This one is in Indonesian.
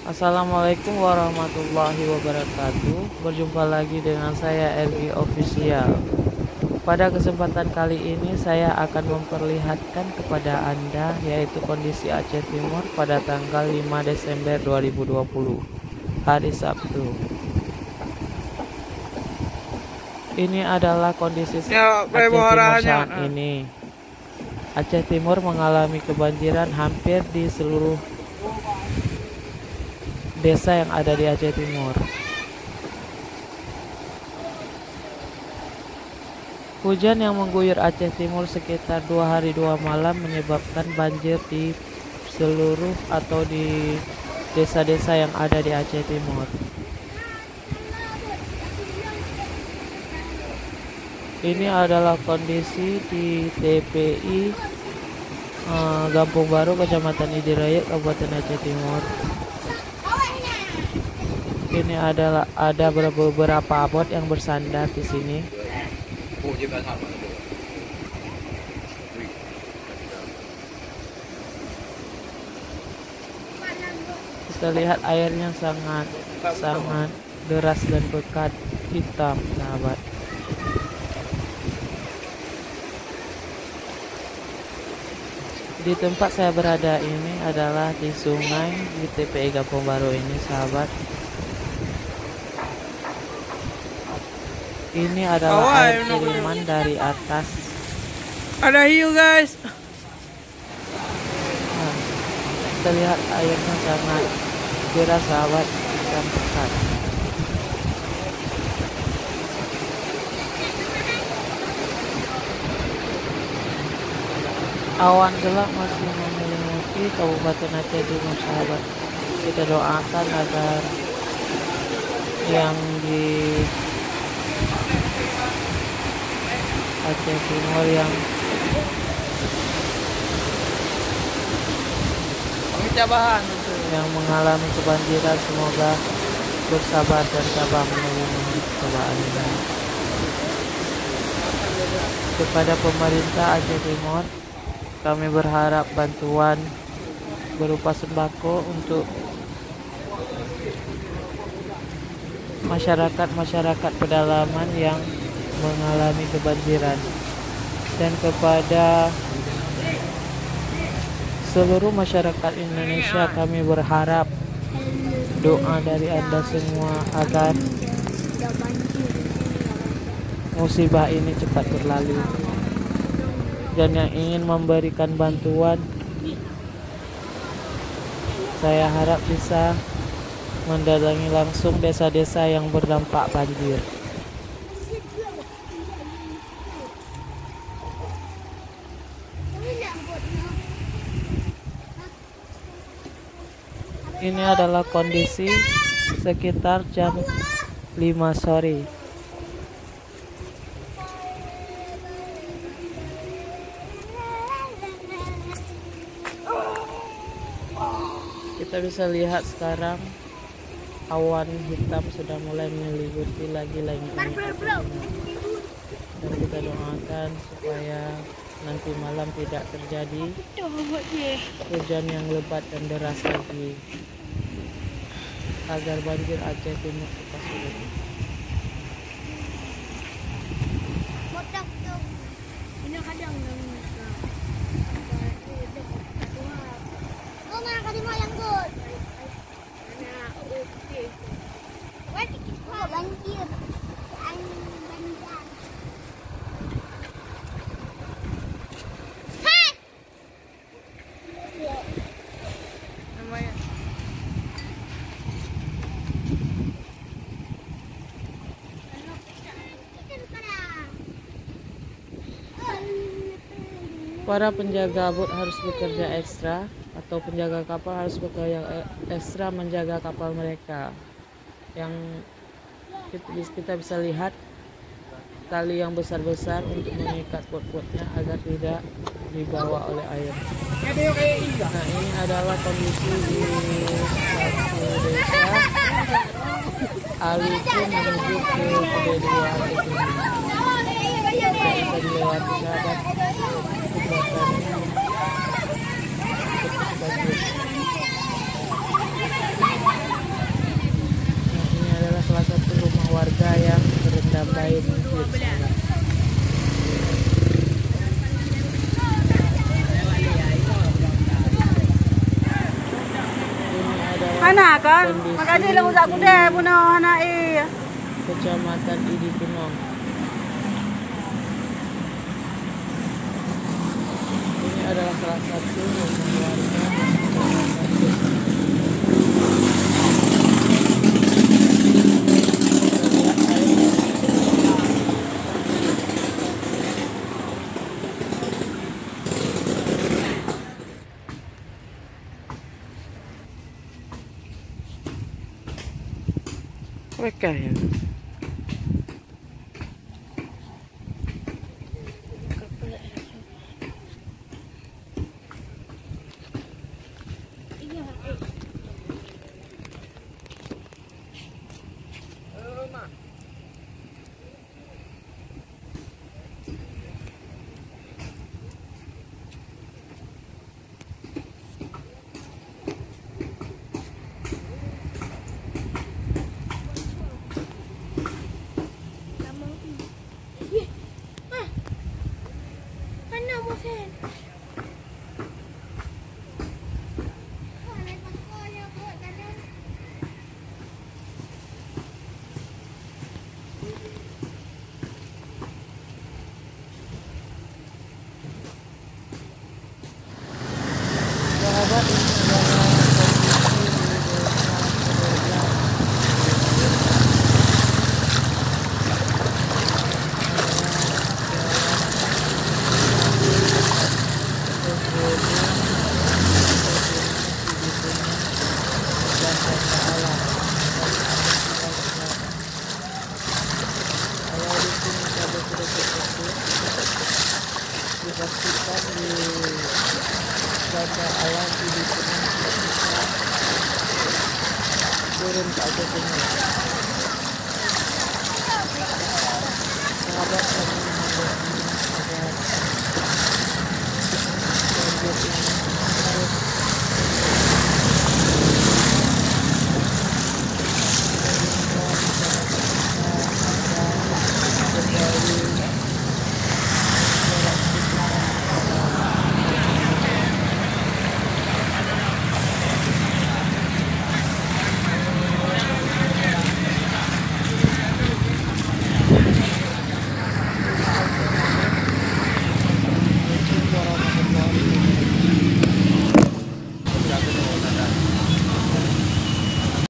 Assalamualaikum warahmatullahi wabarakatuh. Berjumpa lagi dengan saya LG Official. Pada kesempatan kali ini saya akan memperlihatkan kepada Anda yaitu kondisi Aceh Timur pada tanggal 5 Desember 2020, hari Sabtu. Ini adalah kondisi Aceh Timur saat ini. Aceh Timur mengalami kebanjiran hampir di seluruh desa yang ada di Aceh Timur. Hujan yang mengguyur Aceh Timur sekitar 2 hari 2 malam menyebabkan banjir di seluruh atau di desa-desa yang ada di Aceh Timur. Ini adalah kondisi di TPI Gampung Baru, Kecamatan Idiraya, Kabupaten Aceh Timur. Ini adalah ada beberapa abot yang bersandar di sini. Kita lihat airnya sangat deras dan pekat hitam, sahabat. Di tempat saya berada ini adalah di sungai di TPI Gampung Baru ini, sahabat. Ini adalah air kiriman dari atas. Ada hiu, guys. Nah, kita lihat airnya sangat deras, sahabat, hitam pekat. Awan gelap masih menyelimuti Kabupaten Aceh Timur, sahabat. Kita doakan agar yang di Aceh Timur yang mengalami kebanjiran semoga bersabar dan tabah menerima cobaan ini. Kepada pemerintah Aceh Timur, kami berharap bantuan berupa sembako untuk masyarakat pedalaman yang mengalami kebanjiran, dan kepada seluruh masyarakat Indonesia kami berharap doa dari Anda semua agar musibah ini cepat berlalu, dan yang ingin memberikan bantuan saya harap bisa mendatangi langsung desa-desa yang berdampak banjir. Ini adalah kondisi sekitar jam 5 sore. Kita bisa lihat sekarang awan hitam sudah mulai menyelimuti lagi langit ini. Dan kita doakan supaya nanti malam tidak terjadi hujan yang lebat dan deras lagi, agar banjir Aceh Timur cepat surut. Para penjaga bot harus bekerja ekstra, atau penjaga kapal harus bekerja ekstra menjaga kapal mereka. Yang kita bisa lihat tali yang besar-besar untuk mengikat bot-botnya agar tidak dibawa oleh air. Nah, ini adalah kondisi di satu desa Aliku menuju ke kedua itu. Tidak bisa dilewati, sahabat. Kebakarannya cukup bagus. Hana kan? Kondisi Makasih lang usah aku deh puno hana Kecamatan Idi Pinong. Ini adalah salah satu rumah warga yang terdampak banjir. Mereka ya. Sahabat, ini adalah dipastikan di cuaca alam di Pinang bisa turun ke atas ini.